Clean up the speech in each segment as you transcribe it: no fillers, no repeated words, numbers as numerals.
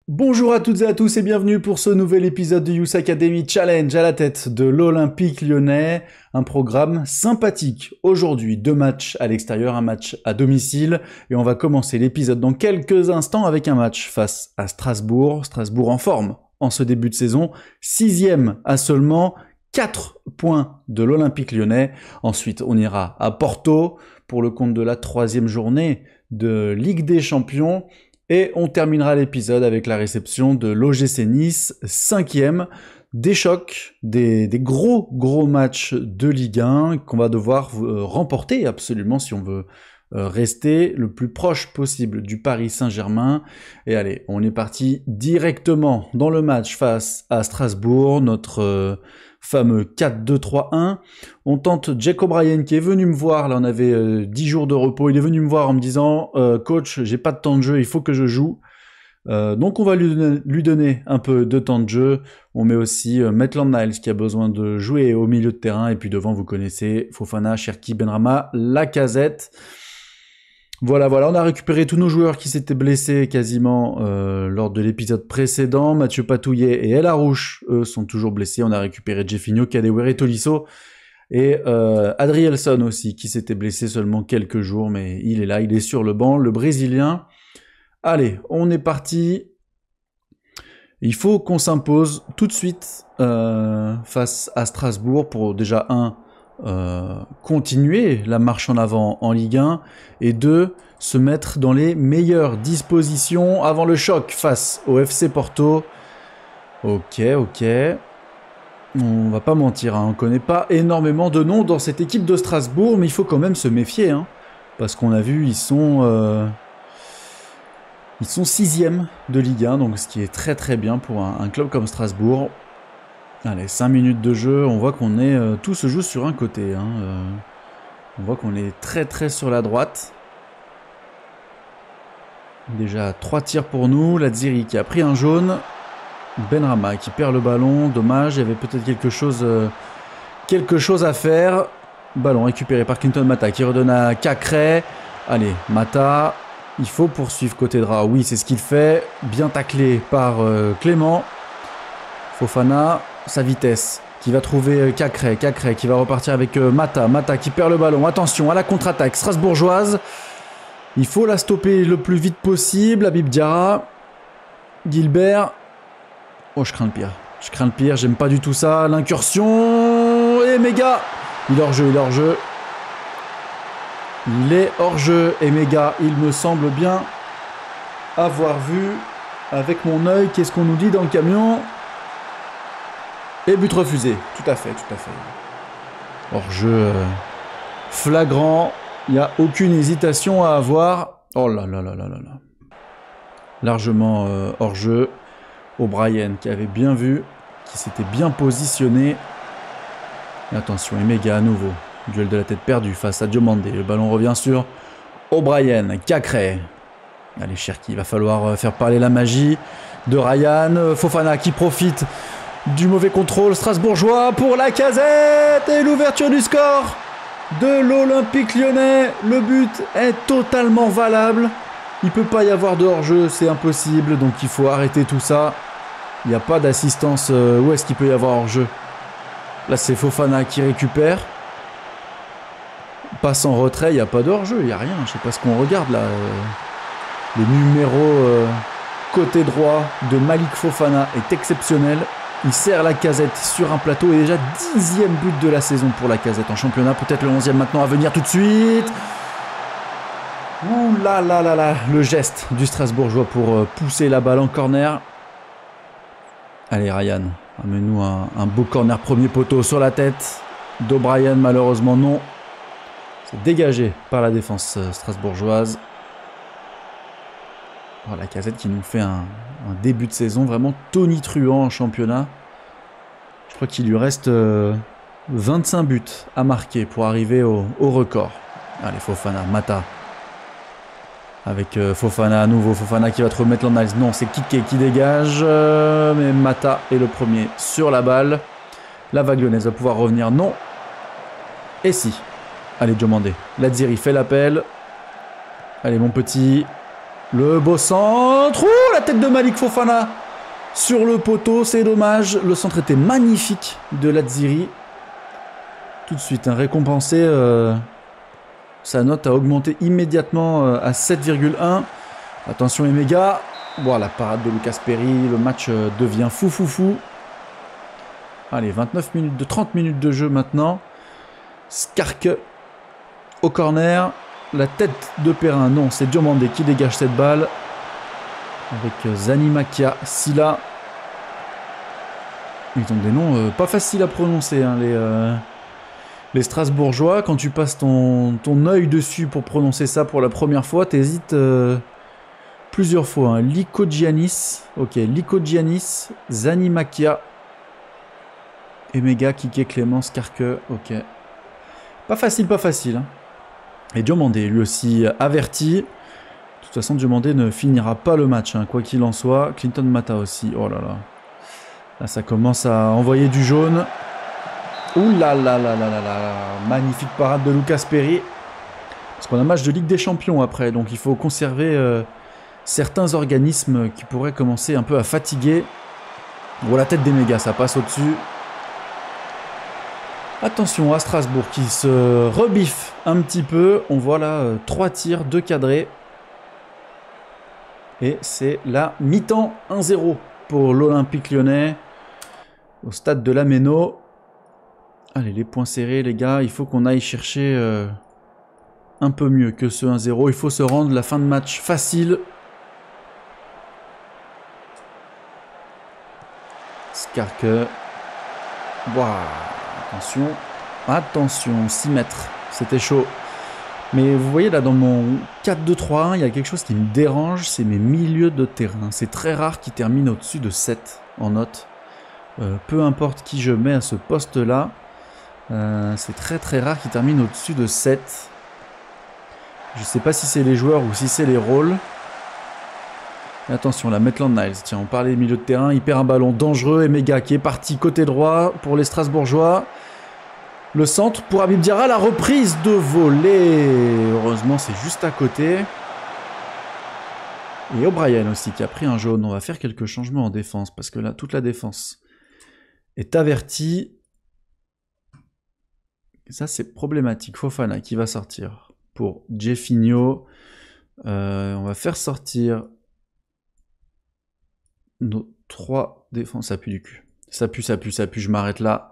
Bonjour à toutes et à tous et bienvenue pour ce nouvel épisode du Youth Academy Challenge à la tête de l'Olympique Lyonnais. Un programme sympathique. Aujourd'hui, 2 matchs à l'extérieur, un match à domicile. Et on va commencer l'épisode dans quelques instants avec un match face à Strasbourg. Strasbourg en forme en ce début de saison. 6e à seulement 4 points de l'Olympique Lyonnais. Ensuite, on ira à Porto pour le compte de la 3e journée de Ligue des Champions. Et on terminera l'épisode avec la réception de l'OGC Nice, 5e. Des chocs, des gros matchs de Ligue 1 qu'on va devoir remporter absolument si on veut rester le plus proche possible du Paris Saint-Germain. Et allez, on est parti directement dans le match face à Strasbourg, notre fameux 4-2-3-1. On tente Jack O'Brien qui est venu me voir, là on avait 10 jours de repos, il est venu me voir en me disant coach, j'ai pas de temps de jeu, il faut que je joue. Donc on va lui donner un peu de temps de jeu. On met aussi Maitland-Niles qui a besoin de jouer au milieu de terrain, et puis devant vous connaissez Fofana, Cherki, Benrahma, Lacazette. Voilà, on a récupéré tous nos joueurs qui s'étaient blessés quasiment lors de l'épisode précédent. Mathieu Patouillet et El Arouche, eux, sont toujours blessés. On a récupéré Jeffinho, Kadewere, Tolisso et Adrielson aussi, qui s'était blessé seulement quelques jours, mais il est là, il est sur le banc, le Brésilien. Allez, on est parti. Il faut qu'on s'impose tout de suite face à Strasbourg pour déjà continuer la marche en avant en Ligue 1 et 2, se mettre dans les meilleures dispositions avant le choc face au FC Porto. Ok. On va pas mentir, on connaît pas énormément de noms dans cette équipe de Strasbourg, mais il faut quand même se méfier, parce qu'on a vu, ils sont 6e de Ligue 1, donc ce qui est très bien pour un club comme Strasbourg. Allez, 5 minutes de jeu, on voit qu'on est... tout se joue sur un côté. On voit qu'on est très sur la droite. Déjà 3 tirs pour nous. Ladziri qui a pris un jaune. Benrahma qui perd le ballon. Dommage, il y avait peut-être quelque chose à faire. Ballon récupéré par Clinton Mata qui redonne à Cacré. Allez, Mata, il faut poursuivre côté droit. Oui, c'est ce qu'il fait. Bien taclé par Clément. Fofana, sa vitesse, qui va trouver Cacré qui va repartir avec Mata qui perd le ballon. Attention à la contre-attaque strasbourgeoise. Il faut la stopper le plus vite possible. Habib Diarra, Gilbert. Oh, je crains le pire, j'aime pas du tout ça. L'incursion et Méga. Il est hors jeu. Il est hors jeu et Méga, il me semble bien avoir vu avec mon œil. Qu'est-ce qu'on nous dit dans le camion? Et but refusé, tout à fait. Hors-jeu flagrant, il n'y a aucune hésitation à avoir. Oh là. Largement hors-jeu. O'Brien qui avait bien vu, qui s'était bien positionné. Et attention, Emega à nouveau. Duel de la tête perdue face à Diomandé. Le ballon revient sur O'Brien, Cacré. Allez Cherki, il va falloir faire parler la magie de Ryan. Fofana qui profite du mauvais contrôle strasbourgeois pour Lacazette et l'ouverture du score de l'Olympique Lyonnais. Le but est totalement valable. Il ne peut pas y avoir de hors-jeu, c'est impossible, donc il faut arrêter tout ça. Il n'y a pas d'assistance. Où est-ce qu'il peut y avoir hors-jeu? Là, c'est Fofana qui récupère. Passe en retrait, il n'y a pas de hors-jeu, il n'y a rien. Je ne sais pas ce qu'on regarde là. Le numéro côté droit de Malik Fofana est exceptionnel. Il sert Lacazette sur un plateau et déjà 10e but de la saison pour Lacazette en championnat. Peut-être le 11e maintenant à venir tout de suite. Ouh là, le geste du Strasbourgeois pour pousser la balle en corner. Allez Ryan, amène-nous un beau corner premier poteau sur la tête d'O'Brien, malheureusement non. C'est dégagé par la défense strasbourgeoise. Oh, Lacazette qui nous fait un début de saison vraiment tonitruant en championnat. Je crois qu'il lui reste 25 buts à marquer pour arriver au record. Allez, Fofana, Mata. Avec Fofana à nouveau. Fofana qui va trouver Maitland-Niles. Non, c'est Kike qui dégage. Mais Mata est le premier sur la balle. La vague lyonnaise va pouvoir revenir. Non. Et si. Allez, Diomandé. Ladziri fait l'appel. Allez, mon petit. Le beau centre. Ouh, la tête de Malik Fofana sur le poteau, c'est dommage. Le centre était magnifique de Lazziri. Tout de suite, récompensé. Sa note a augmenté immédiatement à 7,1. Attention Emega. Voilà, parade de Lucas Perry. Le match devient fou. Allez, 30 minutes de jeu maintenant. Skarke au corner. La tête de Perrin. Non, c'est Diomandé qui dégage cette balle. Avec Zanimakia, Silla. Ils ont des noms pas faciles à prononcer, hein, les Strasbourgeois. Quand tu passes ton œil dessus pour prononcer ça pour la première fois, t'hésites plusieurs fois. Hein. Lykogiannis, ok, Lykogiannis, Zanimakia, Emega, Kike, Clément, Skarke, ok. Pas facile. Hein. Et Diomandé, lui aussi averti. De toute façon, Diomandé ne finira pas le match, hein, quoi qu'il en soit. Clinton Mata aussi, oh là là. Là, ça commence à envoyer du jaune. Ouh là là là là là là. Magnifique parade de Lucas Perry. Parce qu'on a un match de Ligue des Champions après, donc il faut conserver certains organismes qui pourraient commencer un peu à fatiguer. Oh, la tête des mégas, ça passe au-dessus. Attention à Strasbourg qui se rebiffe un petit peu. On voit là 3 tirs, 2 cadrés. Et c'est la mi-temps 1-0 pour l'Olympique Lyonnais. Au stade de la Méno. Allez, les points serrés, les gars. Il faut qu'on aille chercher un peu mieux que ce 1-0. Il faut se rendre la fin de match facile. Skarke. Waouh. Attention, 6 mètres. C'était chaud. Mais vous voyez là, dans mon 4-2-3-1, il y a quelque chose qui me dérange. C'est mes milieux de terrain. C'est très rare qu'ils terminent au-dessus de 7 en note. Peu importe qui je mets à ce poste-là. C'est très rare qu'ils terminent au-dessus de 7. Je ne sais pas si c'est les joueurs ou si c'est les rôles. Mais attention, là, Maitland Niles. Tiens, on parlait des milieux de terrain. Il perd un ballon dangereux. Emega qui est parti côté droit pour les Strasbourgeois. Le centre pour Habib Diarra. La reprise de volée. Heureusement, c'est juste à côté. Et O'Brien aussi qui a pris un jaune. On va faire quelques changements en défense parce que là, toute la défense est avertie. Et ça, c'est problématique. Fofana qui va sortir pour Jeffinho. On va faire sortir nos 3 défenses. Ça pue du cul. Ça pue. Je m'arrête là.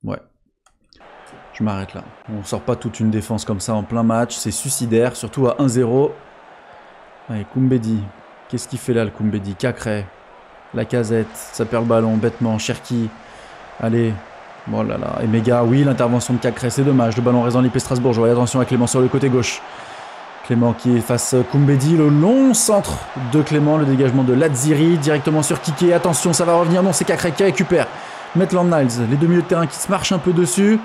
Ouais. Je m'arrête là. On sort pas toute une défense comme ça en plein match. C'est suicidaire, surtout à 1-0. Allez, Koumbedi. Qu'est-ce qu'il fait là, le Koumbedi? Cacré. Lacazette. Ça perd le ballon bêtement. Cherki. Allez. Oh là là. Emega, oui, l'intervention de Cacré. C'est dommage. Le ballon reste dans l'IP Strasbourgeois. Attention à Clément sur le côté gauche. Clément qui est face Koumbedi. Le long centre de Clément. Le dégagement de Lazziri. Directement sur Kike. Attention, ça va revenir. Non, c'est Cacré qui récupère. Maitland Niles. Les deux milieux de terrain qui se marchent un peu dessus.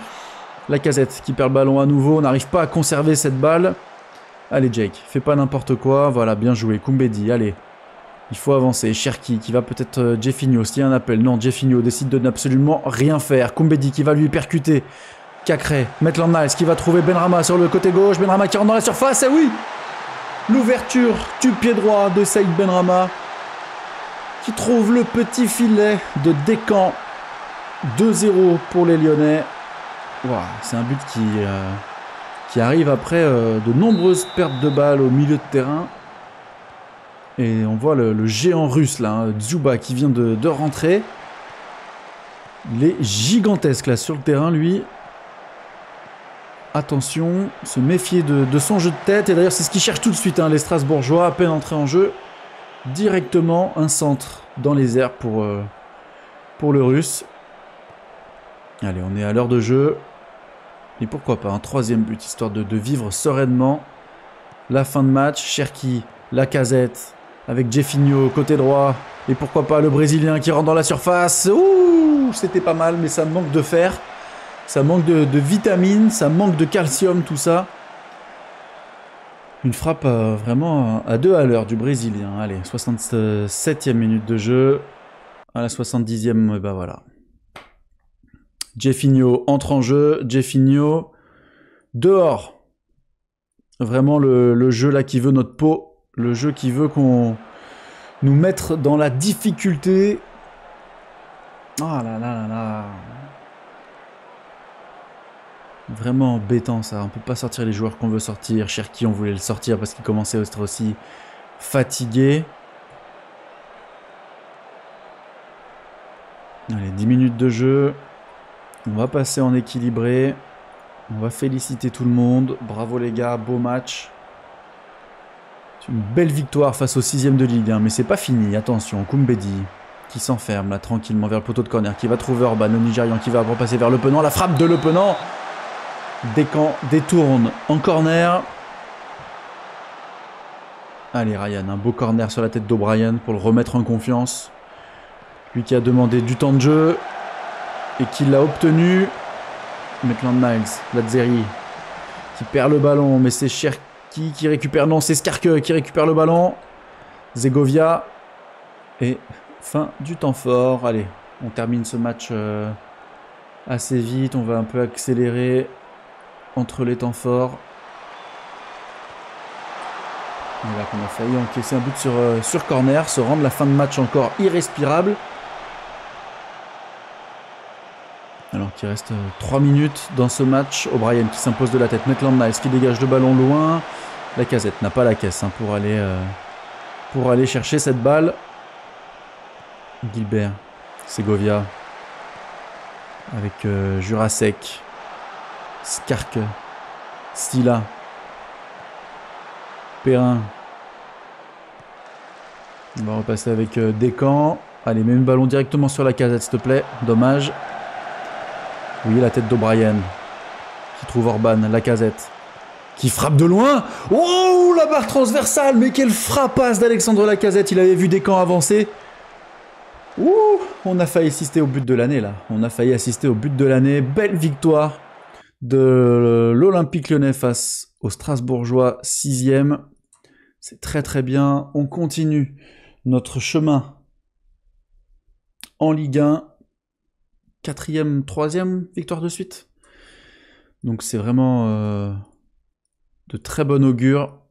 Lacazette qui perd le ballon à nouveau. On n'arrive pas à conserver cette balle. Allez, Jake. Fais pas n'importe quoi. Voilà, bien joué. Koumbedi, allez. Il faut avancer. Cherki qui va peut-être Jeffinho. S'il y a un appel. Non, Jeffinho décide de n'absolument rien faire. Koumbedi qui va lui percuter. Cacré. Maitland Niles qui va trouver Benrahma sur le côté gauche. Benrahma qui rentre dans la surface. Et oui! L'ouverture du pied droit de Saïd Benrahma qui trouve le petit filet de Descamps. 2-0 pour les Lyonnais. Wow, c'est un but qui arrive après de nombreuses pertes de balles au milieu de terrain. Et on voit le géant russe là, hein, Dzyuba qui vient de rentrer. Il est gigantesque là sur le terrain lui. Attention, se méfier de son jeu de tête. Et d'ailleurs c'est ce qu'ils cherchent tout de suite, hein, les Strasbourgeois, à peine entrés en jeu. Directement un centre dans les airs pour le russe. Allez, on est à l'heure de jeu. Et pourquoi pas un 3e but, histoire de vivre sereinement la fin de match. Cherki, Lacazette, avec Jeffinho côté droit. Et pourquoi pas le Brésilien qui rentre dans la surface. Ouh, c'était pas mal, mais ça manque de fer. Ça manque de vitamines, ça manque de calcium, tout ça. Une frappe vraiment à 2 à l'heure du Brésilien. Allez, 67e minute de jeu. À la 70e, bah voilà. Jeffinho entre en jeu. Jeffinho dehors. Vraiment le jeu là qui veut notre peau, le jeu qui veut qu'on nous mette dans la difficulté. Oh là là là là. Vraiment embêtant ça, on peut pas sortir les joueurs qu'on veut sortir. Cherki on voulait le sortir parce qu'il commençait à être aussi fatigué. Allez, 10 minutes de jeu. On va passer en équilibré. On va féliciter tout le monde. Bravo les gars, beau match. C'est une belle victoire face au 6ème de Ligue 1, mais c'est pas fini. Attention, Koumbedi qui s'enferme là tranquillement vers le poteau de corner, qui va trouver Orban, le Nigérian, qui va repasser vers Le Penant. La frappe de Le Penant. Descamps détourne en corner. Allez Ryan, un beau corner sur la tête d'O'Brien pour le remettre en confiance. Lui qui a demandé du temps de jeu et qui l'a obtenu. Maitland-Niles, Lazzeri qui perd le ballon, mais c'est Cherki qui récupère. Non, c'est Skarke qui récupère le ballon. Zegovia. Et fin du temps fort. Allez, on termine ce match assez vite. On va un peu accélérer entre les temps forts. Et là qu'on a failli encaisser un but sur corner, se rendre la fin de match encore irrespirable. Alors qu'il reste 3 minutes dans ce match. O'Brien qui s'impose de la tête. Maitland-Niles qui dégage le ballon loin. Lacazette n'a pas la caisse hein, pour aller chercher cette balle. Gilbert, Segovia avec Jurasek, Skarke, Stila, Perrin. On va repasser avec Descamps. Allez, mets le ballon directement sur Lacazette, s'il te plaît. Dommage. Oui, la tête d'O'Brien qui trouve Orban, Lacazette qui frappe de loin. Oh, la barre transversale, mais quelle frappasse d'Alexandre Lacazette. Il avait vu Descamps avancer. Ouh, on a failli assister au but de l'année là. On a failli assister au but de l'année. Belle victoire de l'Olympique Lyonnais face au Strasbourgeois 6e. C'est très très bien. On continue notre chemin en Ligue 1. 4e, 3e victoire de suite. Donc c'est vraiment de très bon augure.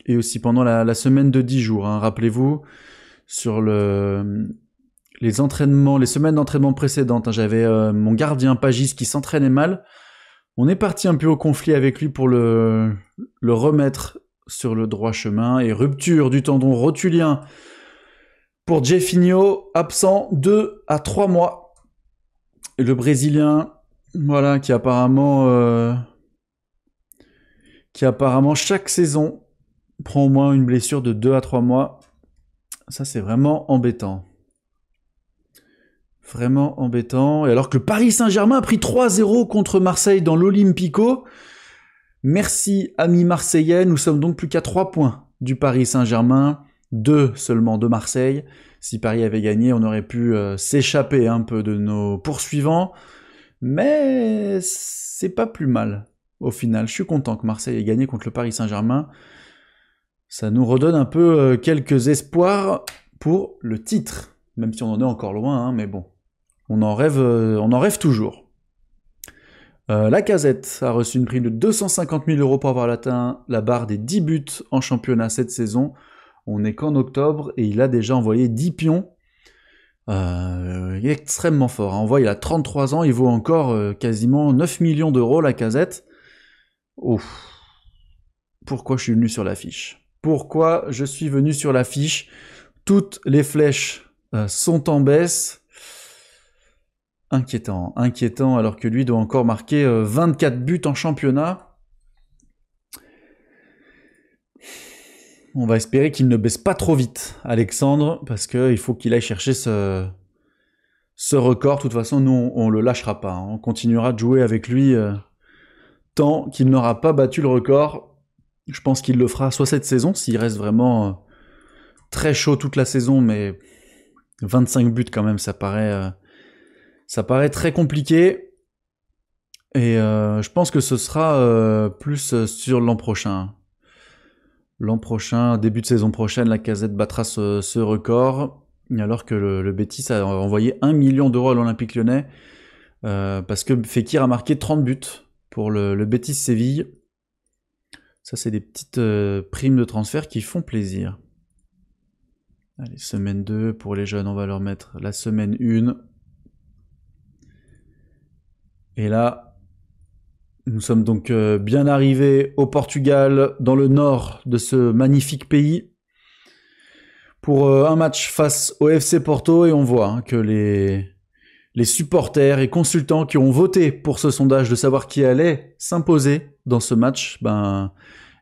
Et aussi pendant la semaine de 10 jours, hein, rappelez-vous, sur les entraînements, les semaines d'entraînement précédentes, hein, j'avais mon gardien Pagis qui s'entraînait mal. On est parti un peu au conflit avec lui pour le remettre sur le droit chemin. Et rupture du tendon rotulien pour Jefinho, absent 2 à 3 mois. Et le Brésilien, voilà, qui apparemment chaque saison prend au moins une blessure de 2 à 3 mois. Ça, c'est vraiment embêtant. Vraiment embêtant. Et alors que le Paris Saint-Germain a pris 3-0 contre Marseille dans l'Olympico. Merci, amis marseillais. Nous sommes donc plus qu'à 3 points du Paris Saint-Germain. 2 seulement de Marseille. Si Paris avait gagné, on aurait pu s'échapper un peu de nos poursuivants. Mais c'est pas plus mal. Au final, je suis content que Marseille ait gagné contre le Paris Saint-Germain. Ça nous redonne un peu quelques espoirs pour le titre. Même si on en est encore loin, hein, mais bon. On en rêve toujours. Lacazette a reçu une prime de 250 000 € pour avoir atteint la barre des 10 buts en championnat cette saison. On n'est qu'en octobre et il a déjà envoyé 10 pions. Il est extrêmement fort. Hein. On voit, il a 33 ans, il vaut encore quasiment 9 millions d'euros, Lacazette. Ouf. Pourquoi je suis venu sur l'affiche ? Pourquoi je suis venu sur l'affiche ? Toutes les flèches sont en baisse. Inquiétant, inquiétant, alors que lui doit encore marquer 24 buts en championnat. On va espérer qu'il ne baisse pas trop vite, Alexandre, parce qu'il faut qu'il aille chercher ce record. De toute façon, nous, on le lâchera pas. Hein. On continuera de jouer avec lui tant qu'il n'aura pas battu le record. Je pense qu'il le fera soit cette saison, s'il reste vraiment très chaud toute la saison, mais 25 buts quand même, ça paraît très compliqué. Et je pense que ce sera plus sur l'an prochain. L'an prochain, début de saison prochaine, Lacazette battra ce record, alors que le Betis a envoyé 1 million d'euros à l'Olympique Lyonnais, parce que Fekir a marqué 30 buts pour le Betis Séville. Ça, c'est des petites primes de transfert qui font plaisir. Allez, semaine 2, pour les jeunes, on va leur mettre la semaine 1. Et là, nous sommes donc bien arrivés au Portugal, dans le nord de ce magnifique pays, pour un match face au FC Porto. Et on voit que les supporters et consultants qui ont voté pour ce sondage de savoir qui allait s'imposer dans ce match,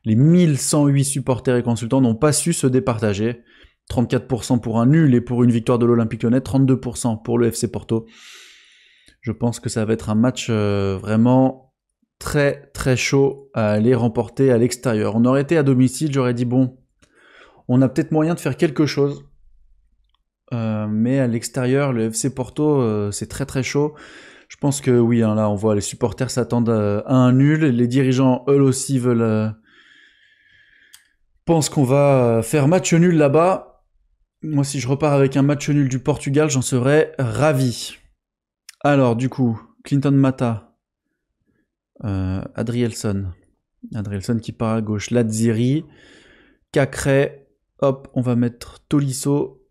les 1108 supporters et consultants n'ont pas su se départager. 34% pour un nul et pour une victoire de l'Olympique Lyonnais, 32% pour le FC Porto. Je pense que ça va être un match vraiment très très chaud à aller remporter à l'extérieur. On aurait été à domicile, j'aurais dit bon, on a peut-être moyen de faire quelque chose. Mais à l'extérieur, le FC Porto, c'est très très chaud. Je pense que oui, hein, là on voit les supporters s'attendent à un nul. Les dirigeants, eux aussi, pensent qu'on va faire match nul là-bas. Moi, si je repars avec un match nul du Portugal, j'en serais ravi. Alors, du coup, Clinton Mata, Adrielson qui part à gauche, Lazziri, Cacré, hop, on va mettre Tolisso.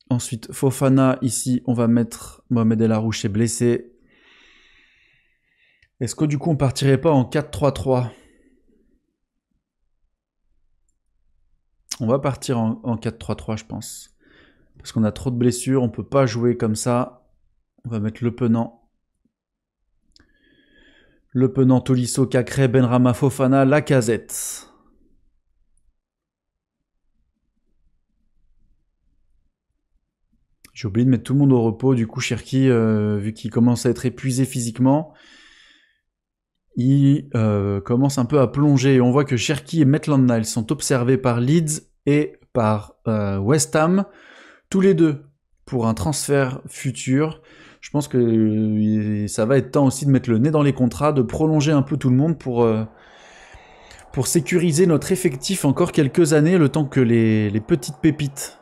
Ensuite, Fofana, ici, on va mettre Mohamed El Arouche est blessé. Est-ce que du coup, on partirait pas en 4-3-3 ? On va partir en 4-3-3, je pense. Parce qu'on a trop de blessures, on peut pas jouer comme ça. On va mettre Le Penant, Tolisso, Cacré, Benrahma, Fofana, Lacazette. J'ai oublié de mettre tout le monde au repos. Du coup, Cherki, vu qu'il commence à être épuisé physiquement, il commence un peu à plonger. Et on voit que Cherki et Maitland-Niles sont observés par Leeds et par West Ham, tous les deux pour un transfert futur. Je pense que ça va être temps aussi de mettre le nez dans les contrats, de prolonger un peu tout le monde pour sécuriser notre effectif encore quelques années, le temps que les petites pépites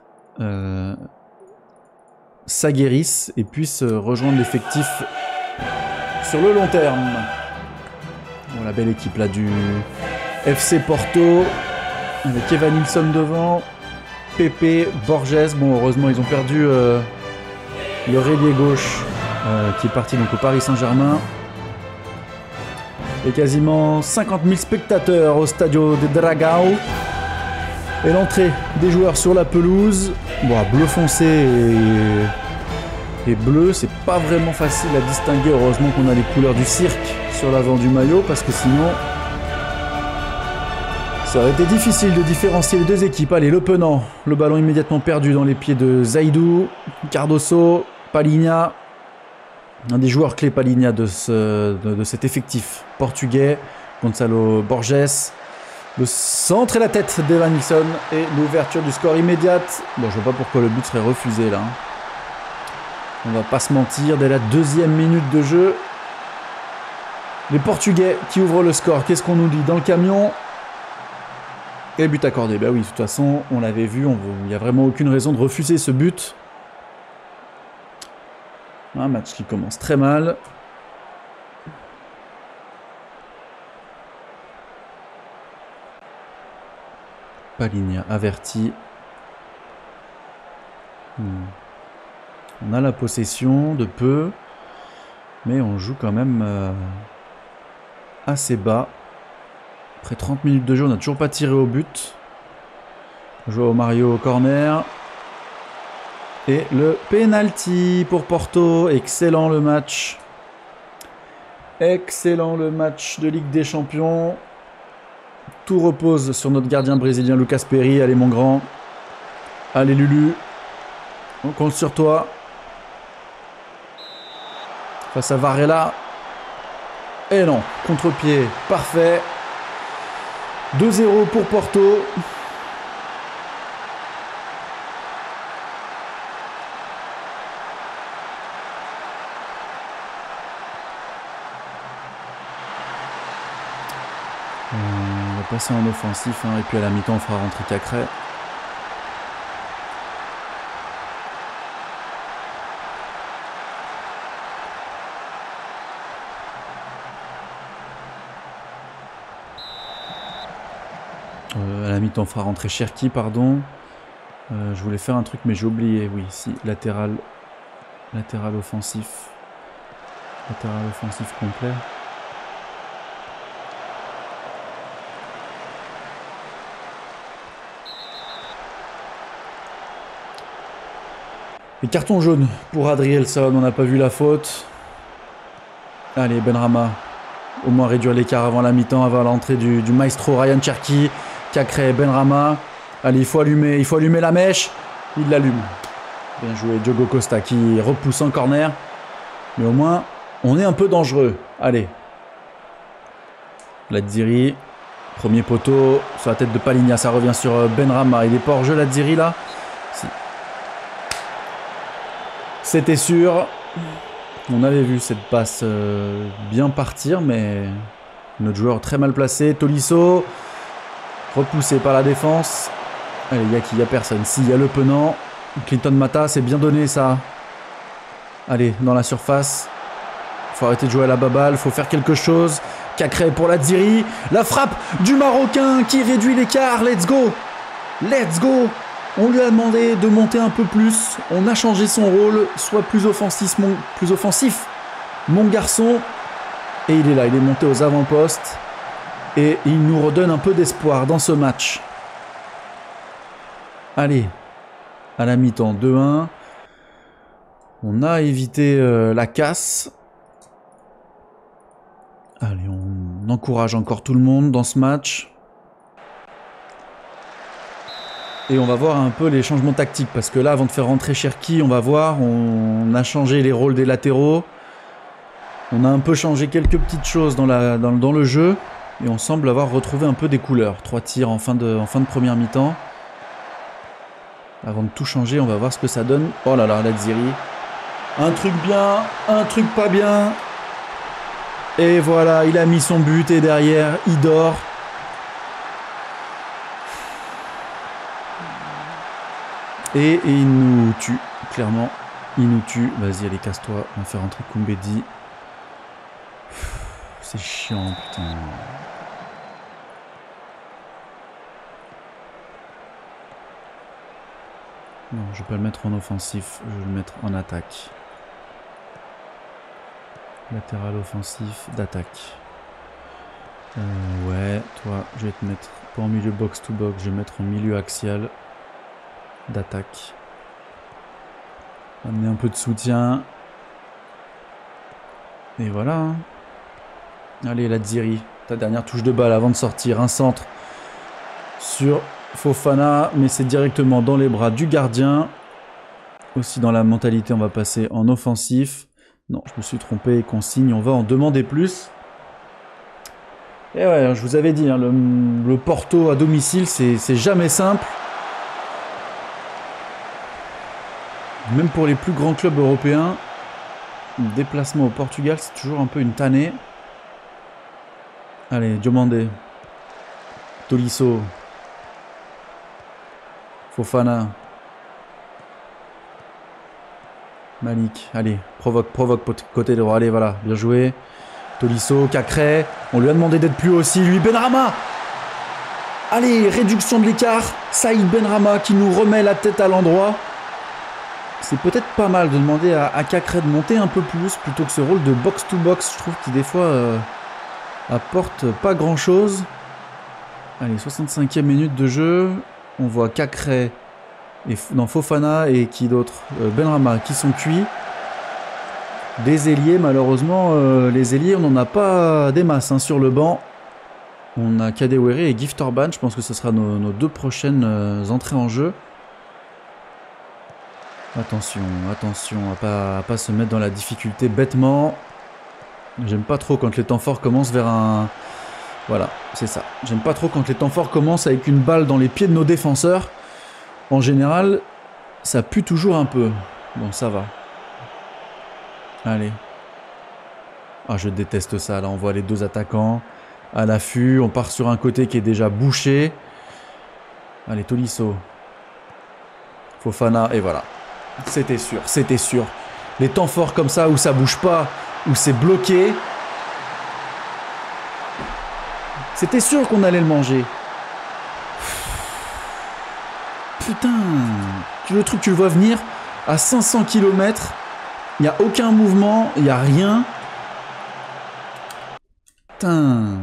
s'aguerrissent et puissent rejoindre l'effectif sur le long terme. Bon, la belle équipe là du FC Porto, avec Evan Nilsson devant, Pepe, Borges. Bon, heureusement ils ont perdu le ailier gauche qui est parti donc au Paris Saint-Germain. Et quasiment 50 000 spectateurs au Stadio de Dragao. Et l'entrée des joueurs sur la pelouse. Bon, bleu foncé et bleu, c'est pas vraiment facile à distinguer. Heureusement qu'on a les couleurs du cirque sur l'avant du maillot, parce que sinon ça aurait été difficile de différencier les deux équipes. Allez, Le Penant, le ballon immédiatement perdu dans les pieds de Zaidou, Cardoso, Palhinha. Un des joueurs clés, Palhinha, de cet effectif portugais. Gonçalo Borges. Le centre et la tête d'Evan Nilsson et l'ouverture du score immédiate. Bon, je vois pas pourquoi le but serait refusé là. On va pas se mentir, dès la 2e minute de jeu, les Portugais qui ouvrent le score. Qu'est-ce qu'on nous dit dans le camion? Et but accordé. Bah oui, de toute façon, on l'avait vu, il n'y a vraiment aucune raison de refuser ce but. Un match qui commence très mal. Palhinha averti. On a la possession de peu, mais on joue quand même assez bas. Après 30 minutes de jeu, on n'a toujours pas tiré au but. Joao Mario au corner. Et le penalty pour Porto. Excellent le match. Excellent le match de Ligue des Champions. Tout repose sur notre gardien brésilien Lucas Perry. Allez mon grand. Allez Lulu. On compte sur toi. Face à Varela. Et non, contre-pied, parfait. 2-0 pour Porto. On va passer en offensif, hein, et puis à la mi-temps on fera rentrer Cacré. mi-temps fera rentrer Cherki, pardon. Je voulais faire un truc, mais j'ai oublié. Oui, si, latéral offensif. Latéral offensif complet. Et carton jaune pour Adrielson, on n'a pas vu la faute. Allez, Benrahma. Au moins réduire l'écart avant la mi-temps, avant l'entrée du maestro Ryan Cherki qui a créé Benrahma. Allez, il faut allumer la mèche. Il l'allume. Bien joué, Diogo Costa qui repousse en corner. Mais au moins, on est un peu dangereux. Allez. Ladziri. Premier poteau sur la tête de Palhinha. Ça revient sur Benrahma. Il est pas hors jeu, Ladziri, là. Si. C'était sûr. On avait vu cette passe bien partir, mais notre joueur très mal placé. Tolisso. Repoussé par la défense. Allez, il y a personne. Si, il y a le Penant. Clinton Mata, c'est bien donné ça. Allez, dans la surface. Faut arrêter de jouer à la baballe, faut faire quelque chose. Cacré pour Ladziri. La frappe du Marocain qui réduit l'écart. Let's go. Let's go. On lui a demandé de monter un peu plus. On a changé son rôle. Soit plus offensif, mon garçon. Et il est là, il est monté aux avant-postes. Et il nous redonne un peu d'espoir dans ce match. Allez, à la mi-temps, 2-1. On a évité la casse. Allez, on encourage encore tout le monde dans ce match. Et on va voir un peu les changements tactiques. Parce que là, avant de faire rentrer Cherki, on va voir, on a changé les rôles des latéraux. On a un peu changé quelques petites choses dans le jeu. Et on semble avoir retrouvé un peu des couleurs. 3 tirs en fin de première mi-temps. Avant de tout changer, on va voir ce que ça donne. Oh là là, Ladziri. Un truc bien, un truc pas bien. Et voilà, il a mis son but et derrière, il dort. Et il nous tue, clairement. Il nous tue. Vas-y, allez, casse-toi. On va faire rentrer Koumbedi. C'est chiant, putain. Non, je vais pas le mettre en offensif, je vais le mettre en attaque. Latéral offensif d'attaque. Ouais, toi, je vais te mettre pas en milieu box-to-box, je vais mettre en milieu axial d'attaque. Amener un peu de soutien. Et voilà. Hein. Allez, Ladziri, ta dernière touche de balle avant de sortir. Un centre sur Fofana, mais c'est directement dans les bras du gardien. Aussi dans la mentalité, on va passer en offensif. Non, je me suis trompé, consigne, on va en demander plus. Et ouais, je vous avais dit, hein, le Porto à domicile, c'est jamais simple. Même pour les plus grands clubs européens, le déplacement au Portugal, c'est toujours un peu une tannée. Allez, Diomandé. Tolisso. Fofana. Malik. Allez, provoque côté droit. Allez, voilà, bien joué. Tolisso, Cacré. On lui a demandé d'être plus haut aussi. Lui, Benrahma. Allez, réduction de l'écart. Saïd Benrahma qui nous remet la tête à l'endroit. C'est peut-être pas mal de demander à Cacré de monter un peu plus plutôt que ce rôle de box-to-box. Je trouve qu'il des fois apporte pas grand-chose. Allez, 65e minute de jeu. On voit Cacré et Fofana et qui d'autre Benrahma qui sont cuits. Des ailiers, malheureusement, les ailiers, on n'en a pas des masses hein, sur le banc. On a Kadewere et Gift Orban. Je pense que ce sera nos deux prochaines entrées en jeu. Attention, attention à pas se mettre dans la difficulté bêtement. J'aime pas trop quand les temps forts commencent vers un... Voilà, c'est ça. J'aime pas trop quand les temps forts commencent avec une balle dans les pieds de nos défenseurs. En général, ça pue toujours un peu. Bon, ça va. Allez. Ah, je déteste ça. Là, on voit les deux attaquants à l'affût. On part sur un côté qui est déjà bouché. Allez, Tolisso. Fofana, et voilà. C'était sûr, c'était sûr. Les temps forts comme ça, où ça bouge pas, où c'est bloqué. C'était sûr qu'on allait le manger. putain, le truc, tu le vois venir à 500 km. Il n'y a aucun mouvement, il n'y a rien. Putain.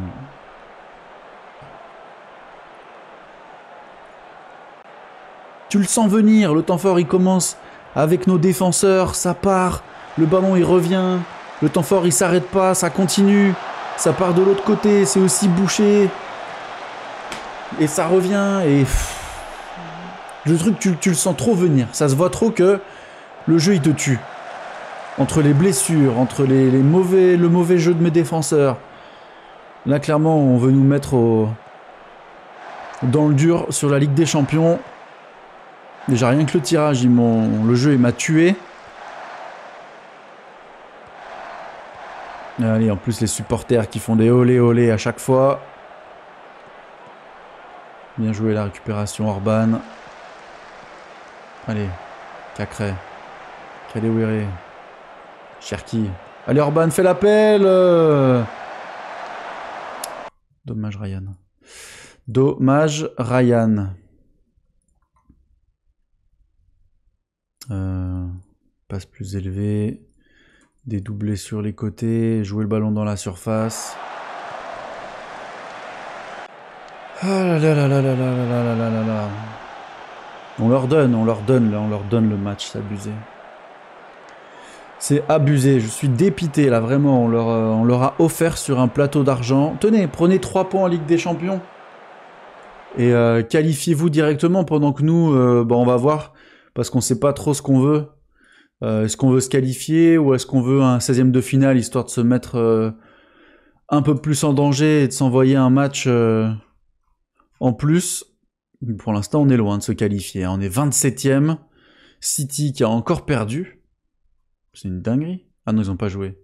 Tu le sens venir, le temps fort il commence avec nos défenseurs, ça part, le ballon il revient, le temps fort il s'arrête pas, ça continue, ça part de l'autre côté, c'est aussi bouché, et ça revient, et le truc tu le sens trop venir, ça se voit trop que le jeu il te tue. Entre les blessures, entre le mauvais jeu de mes défenseurs, là clairement on veut nous mettre dans le dur sur la Ligue des Champions. Déjà rien que le tirage, le jeu il m'a tué. Allez, en plus les supporters qui font des olé olé à chaque fois. Bien joué la récupération Orban. Allez, Cacré. Kadewere. Cherki. Allez Orban, fais l'appel. Dommage Ryan. Dommage Ryan. Passe plus élevé, des doublés sur les côtés, jouer le ballon dans la surface. Ah là là là là là là là là là là. On leur donne le match, c'est abusé. C'est abusé, je suis dépité là, vraiment, on leur a offert sur un plateau d'argent. Tenez, prenez 3 points en Ligue des Champions et qualifiez-vous directement pendant que nous, on va voir. Parce qu'on sait pas trop ce qu'on veut. Est-ce qu'on veut se qualifier ou est-ce qu'on veut un 16e de finale histoire de se mettre un peu plus en danger et de s'envoyer un match en plus. Pour l'instant, on est loin de se qualifier. On est 27e. City qui a encore perdu. C'est une dinguerie. Ah non, ils n'ont pas joué.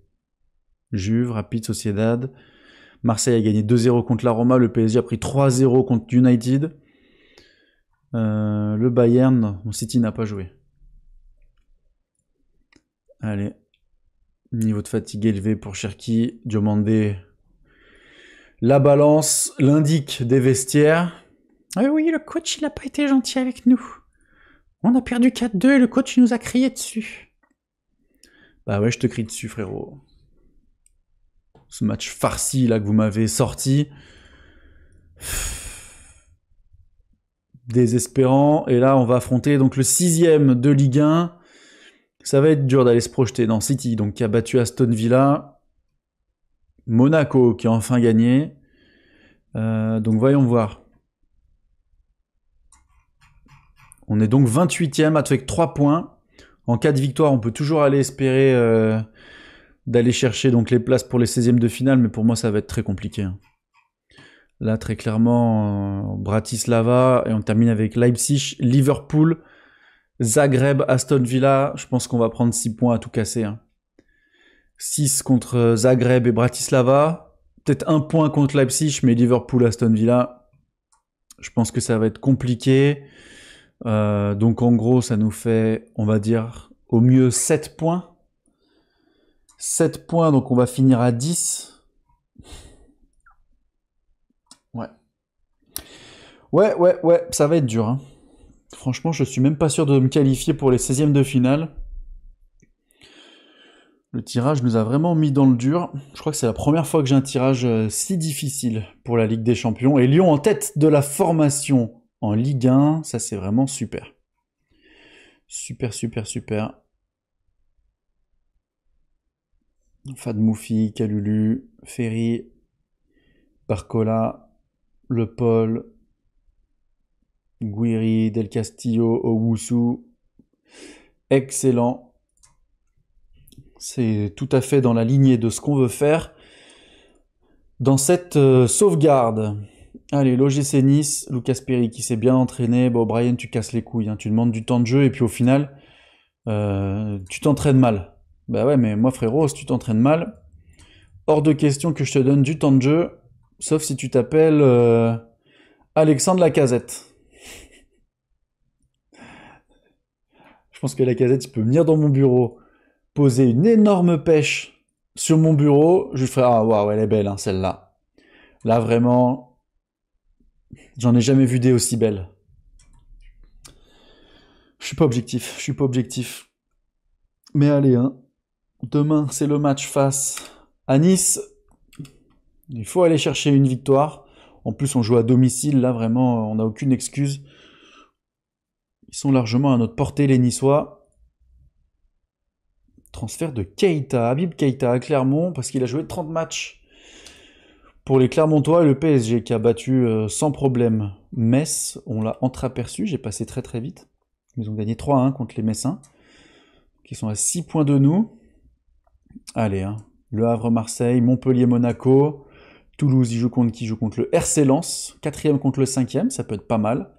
Juve, Rapid, Sociedad. Marseille a gagné 2-0 contre la Roma. Le PSG a pris 3-0 contre United. Le Bayern, City n'a pas joué. Allez. Niveau de fatigue élevé pour Cherki. Diomandé. La balance, l'indique des vestiaires. Ah oui, le coach, il n'a pas été gentil avec nous. On a perdu 4-2 et le coach nous a crié dessus. Bah ouais, je te crie dessus, frérot. Ce match farci là que vous m'avez sorti. Désespérant. Et là, on va affronter donc le 6e de Ligue 1. Ça va être dur d'aller se projeter dans City, donc qui a battu Aston Villa. Monaco qui a enfin gagné. Donc voyons voir. On est donc 28e avec 3 points. En cas de victoire, on peut toujours aller espérer d'aller chercher donc les places pour les 16e de finale, mais pour moi, ça va être très compliqué. Hein. Là, très clairement, Bratislava, et on termine avec Leipzig, Liverpool, Zagreb, Aston Villa. Je pense qu'on va prendre 6 points à tout casser. Hein. 6 contre Zagreb et Bratislava. Peut-être 1 point contre Leipzig, mais Liverpool, Aston Villa, je pense que ça va être compliqué. Donc en gros, ça nous fait, on va dire, au mieux 7 points. 7 points, donc on va finir à 10. Ouais, ça va être dur. Hein. Franchement, je suis même pas sûr de me qualifier pour les 16e de finale. Le tirage nous a vraiment mis dans le dur. Je crois que c'est la première fois que j'ai un tirage si difficile pour la Ligue des Champions. Et Lyon en tête de la formation en Ligue 1, ça c'est vraiment super. Super. Fadmoufi, Kalulu, Ferry, Barcola, Le Paul, Guiri, Del Castillo, Owusu. Excellent. C'est tout à fait dans la lignée de ce qu'on veut faire dans cette sauvegarde. Allez, l'OGC Nice, Lucas Perry qui s'est bien entraîné. Bon, Brian, tu casses les couilles, hein. Tu demandes du temps de jeu et puis au final, tu t'entraînes mal. Bah ouais, mais moi frérot, si tu t'entraînes mal, hors de question que je te donne du temps de jeu, sauf si tu t'appelles Alexandre Lacazette. Je pense que Lacazette, il peut venir dans mon bureau, poser une énorme pêche sur mon bureau, je lui ferai « Ah, waouh, elle est belle, hein, celle-là. » Là, vraiment, j'en ai jamais vu des aussi belles. Je suis pas objectif. Mais allez, hein. Demain, c'est le match face à Nice. Il faut aller chercher une victoire. En plus, on joue à domicile, là, vraiment, on n'a aucune excuse. Ils sont largement à notre portée, les Niçois. Transfert de Keita, Habib Keita à Clermont, parce qu'il a joué 30 matchs pour les Clermontois et le PSG qui a battu sans problème Metz. On l'a entreaperçu, j'ai passé très très vite. Ils ont gagné 3-1 contre les Messins, qui sont à 6 points de nous. Allez, hein. Le Havre-Marseille, Montpellier-Monaco, Toulouse, il joue contre qui? Il joue contre le RC Lens, 4e contre le 5e, ça peut être pas mal.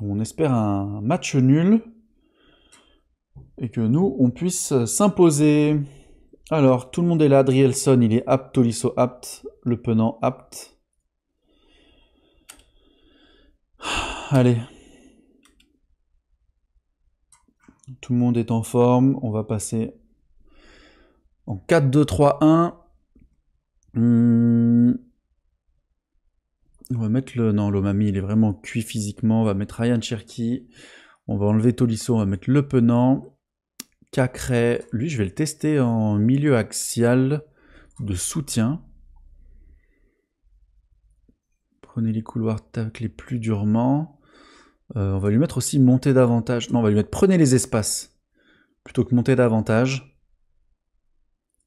On espère un match nul et que nous, on puisse s'imposer. Alors, tout le monde est là, Adrielson, il est apte, Tolisso apte, Le Penant apte. Allez. Tout le monde est en forme, on va passer en 4-2-3-1. On va mettre le... Non, Lomami, il est vraiment cuit physiquement. On va mettre Ryan Cherki. On va enlever Tolisso, on va mettre Le Penant. Cacré, lui, je vais le tester en milieu axial de soutien. Prenez les couloirs, taclez plus durement. On va lui mettre aussi montée d'avantage. Non, on va lui mettre prenez les espaces plutôt que montée d'avantage.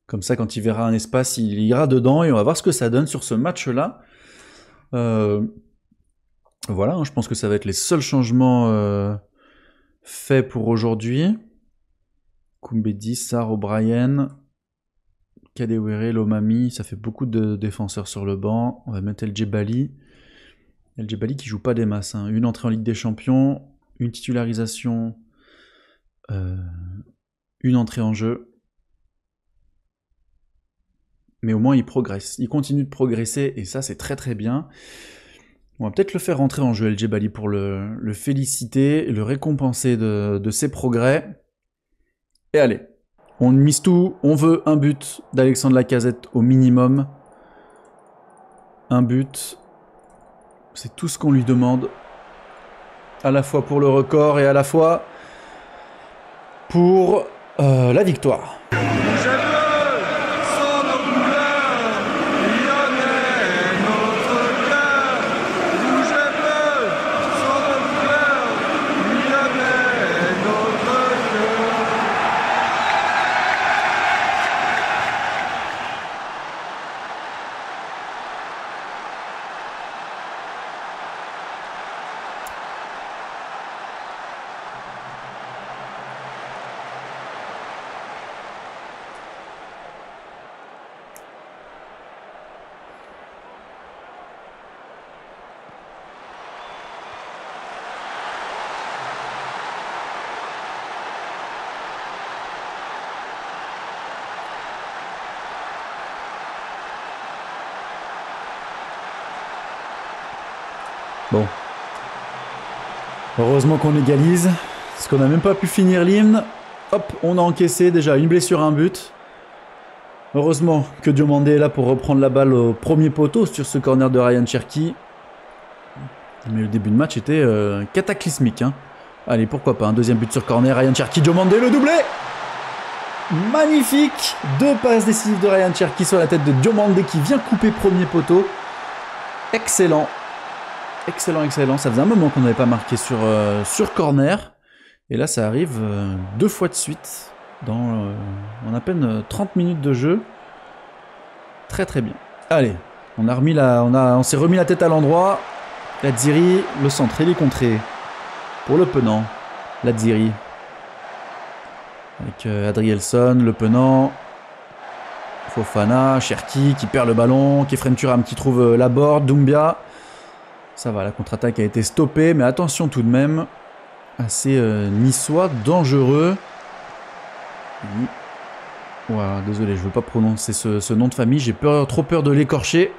Comme ça, quand il verra un espace, il ira dedans et on va voir ce que ça donne sur ce match-là. Voilà, hein, je pense que ça va être les seuls changements faits pour aujourd'hui. Koumbedi, Sarr, O'Brien, Kadewere, Lomami, ça fait beaucoup de défenseurs sur le banc. On va mettre El Djebali. El Djebali qui joue pas des masses. Hein. Une entrée en Ligue des Champions, une titularisation, une entrée en jeu. Mais au moins il progresse. Il continue de progresser et ça c'est très très bien. On va peut-être le faire rentrer en jeu El Djebali pour le féliciter, le récompenser de ses progrès. Et allez, on mise tout, on veut un but d'Alexandre Lacazette au minimum. Un but, c'est tout ce qu'on lui demande. À la fois pour le record et à la fois pour la victoire. Bon. Heureusement qu'on égalise, parce qu'on n'a même pas pu finir l'hymne. Hop, on a encaissé déjà une blessure, un but. Heureusement que Diomandé est là pour reprendre la balle au premier poteau sur ce corner de Ryan Cherki. Mais le début de match était cataclysmique. Hein. Allez, pourquoi pas, un deuxième but sur corner, Ryan Cherki, Diomandé, le doublé. Magnifique. 2 passes décisives de Ryan Cherki sur la tête de Diomandé qui vient couper premier poteau. Excellent. Excellent, excellent. Ça faisait un moment qu'on n'avait pas marqué sur corner. Et là, ça arrive 2 fois de suite dans en à peine 30 minutes de jeu. Très très bien. Allez, on s'est remis la tête à l'endroit. Ladziri, le centre, il est contré pour Le Penant. Ladziri. Avec Adrielson, Le Penant. Fofana, Cherki qui perd le ballon. Kefren Turam qui trouve la board. Doumbia. Ça va, la contre-attaque a été stoppée, mais attention tout de même, assez niçois, dangereux. Voilà, désolé, je ne veux pas prononcer ce nom de famille, j'ai trop peur de l'écorcher.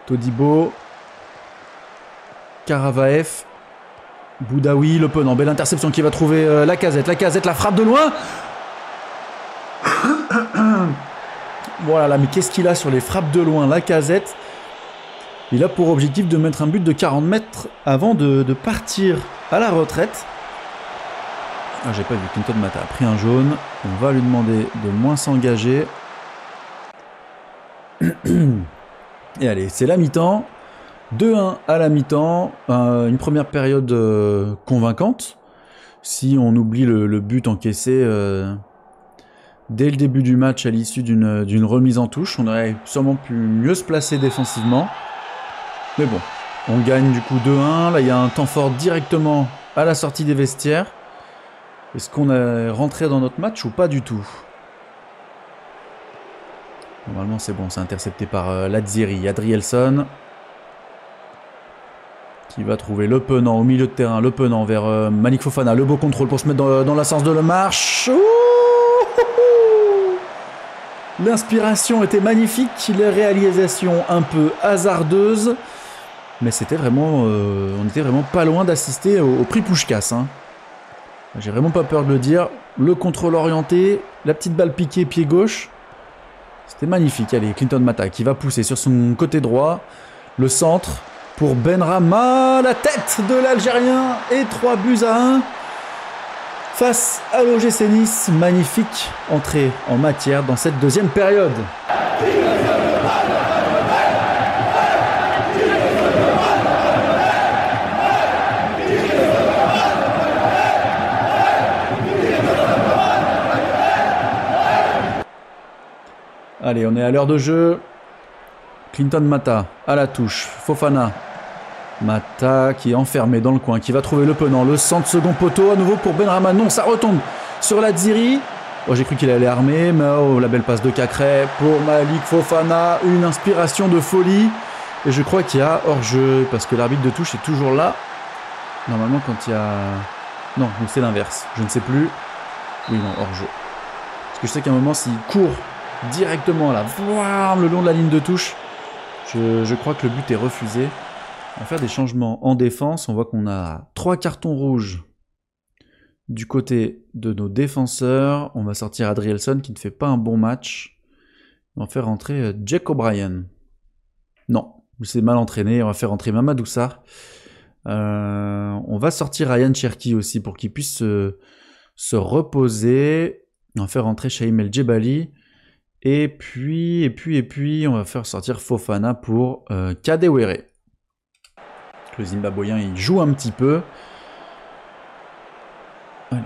Todibo, Karavaev, Boudaoui, Le Penant, belle interception qui va trouver Lacazette, la frappe de loin. Voilà, mais qu'est-ce qu'il a sur les frappes de loin, Lacazette? Il a pour objectif de mettre un but de 40 mètres avant de partir à la retraite. Ah, j'ai pas vu, Clinton Mata a pris un jaune. On va lui demander de moins s'engager. Et allez, c'est la mi-temps. 2-1 à la mi-temps. Une première période convaincante. Si on oublie le but encaissé dès le début du match à l'issue d'une remise en touche, on aurait sûrement pu mieux se placer défensivement. Mais bon, on gagne du coup 2-1. Là, il y a un temps fort directement à la sortie des vestiaires. Est-ce qu'on est rentré dans notre match ou pas du tout? Normalement, c'est bon. C'est intercepté par Lazzeri. Adrielson qui va trouver Le Penant au milieu de terrain. Le Penant vers Malik Fofana. Le beau contrôle pour se mettre dans la sens de la marche. L'inspiration était magnifique. Les réalisations un peu hasardeuses. Mais c'était vraiment, on était vraiment pas loin d'assister au prix Puskás. Hein. J'ai vraiment pas peur de le dire. Le contrôle orienté, la petite balle piquée pied gauche. C'était magnifique. Allez, Clinton Mata qui va pousser sur son côté droit. Le centre pour Benrahma. La tête de l'Algérien et 3-1 face à l'OGC Nice. Magnifique entrée en matière dans cette deuxième période. Allez, on est à l'heure de jeu. Clinton Mata à la touche. Fofana. Mata qui est enfermé dans le coin, qui va trouver Le Penant. Le centre second poteau à nouveau pour Benrahma. Non, ça retombe sur Lazzeri. Oh, j'ai cru qu'il allait armer, mais oh, la belle passe de Cacré pour Malik Fofana. Une inspiration de folie. Et je crois qu'il y a hors-jeu, parce que l'arbitre de touche est toujours là. Normalement, quand il y a... Non, c'est l'inverse. Je ne sais plus. Oui, non, hors-jeu. Parce que je sais qu'à un moment, s'il court directement là, le long de la ligne de touche, je crois que le but est refusé. On va faire des changements en défense. On voit qu'on a 3 cartons rouges du côté de nos défenseurs. On va sortir Adrielson qui ne fait pas un bon match. On va faire rentrer Jack O'Brien. Non, il s'est mal entraîné. On va faire rentrer Mamadou Sarr. On va sortir Ryan Cherki aussi pour qu'il puisse se reposer. On va faire rentrer Chaim El Djebali. Et puis, on va faire sortir Fofana pour Kadewere. Le Zimbabwéen, il joue un petit peu. Allez.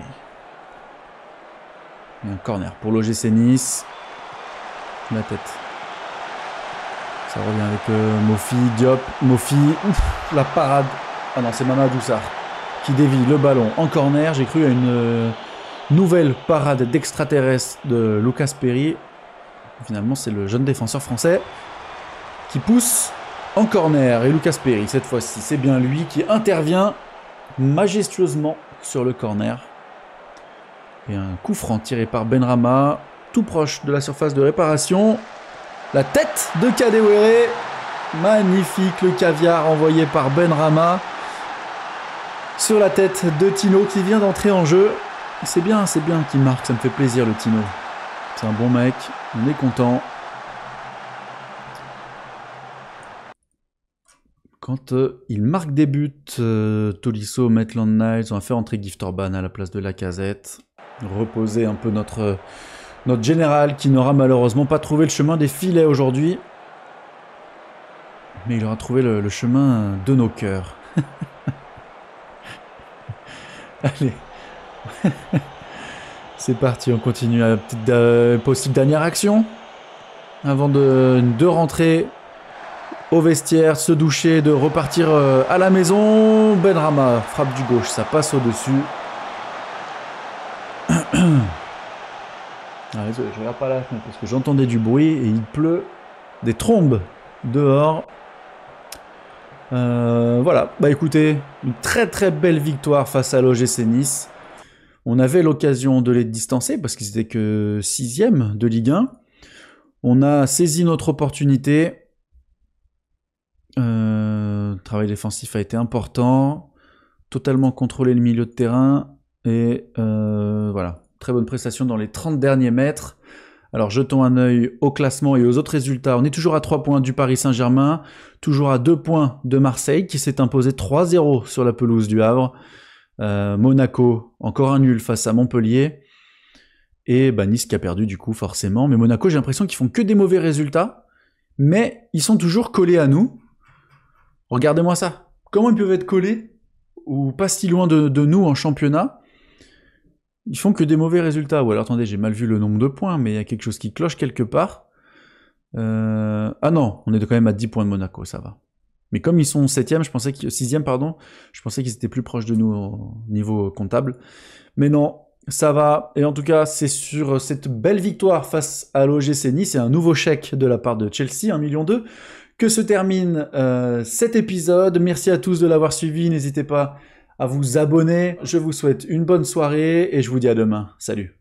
Il y a un corner pour l'OGC Nice. La tête. Ça revient avec Mofi, Diop. Mofi, ouf, la parade. Ah non, c'est Mamadou Sarr qui dévie le ballon en corner. J'ai cru à une nouvelle parade d'extraterrestre de Lucas Perry. Finalement, c'est le jeune défenseur français qui pousse en corner. Et Lucas Perry, cette fois-ci, c'est bien lui qui intervient majestueusement sur le corner. Et un coup franc tiré par Benrahma, tout proche de la surface de réparation. La tête de Kadewere. Magnifique, le caviar envoyé par Benrahma sur la tête de Tino qui vient d'entrer en jeu. C'est bien qu'il marque, ça me fait plaisir le Tino. C'est un bon mec, on est content. Quand il marque des buts, Tolisso, Maitland Niles, on va faire entrer Gift Orban à la place de Lacazette. Reposer un peu notre général qui n'aura malheureusement pas trouvé le chemin des filets aujourd'hui. Mais il aura trouvé le chemin de nos cœurs. Allez. C'est parti, on continue à la petite possible dernière action. Avant de rentrer au vestiaire, se doucher, de repartir à la maison. Benrahma frappe du gauche, ça passe au-dessus. Désolé, je regarde pas la fenêtre parce que j'entendais du bruit et il pleut des trombes dehors. Voilà, bah écoutez, une très très belle victoire face à l'OGC Nice. On avait l'occasion de les distancer parce qu'ils étaient que 6e de Ligue 1. On a saisi notre opportunité. Le travail défensif a été important. Totalement contrôlé le milieu de terrain. Et voilà, très bonne prestation dans les 30 derniers mètres. Alors jetons un œil au classement et aux autres résultats. On est toujours à 3 points du Paris Saint-Germain, toujours à 2 points de Marseille qui s'est imposé 3-0 sur la pelouse du Havre. Monaco, encore un nul face à Montpellier. Et Nice qui a perdu du coup forcément. Mais Monaco, j'ai l'impression qu'ils font que des mauvais résultats, mais ils sont toujours collés à nous. Regardez-moi ça. Comment ils peuvent être collés ou pas si loin de nous en championnat? Ils font que des mauvais résultats. Ou alors, attendez, j'ai mal vu le nombre de points, mais il y a quelque chose qui cloche quelque part. Ah non, on est quand même à 10 points de Monaco, ça va. Mais comme ils sont 7e, 6e, pardon, je pensais qu'ils étaient plus proches de nous au niveau comptable. Mais non, ça va. Et en tout cas, c'est sur cette belle victoire face à l'OGC Nice et un nouveau chèque de la part de Chelsea, 1,2 million, que se termine cet épisode. Merci à tous de l'avoir suivi. N'hésitez pas à vous abonner. Je vous souhaite une bonne soirée et je vous dis à demain. Salut.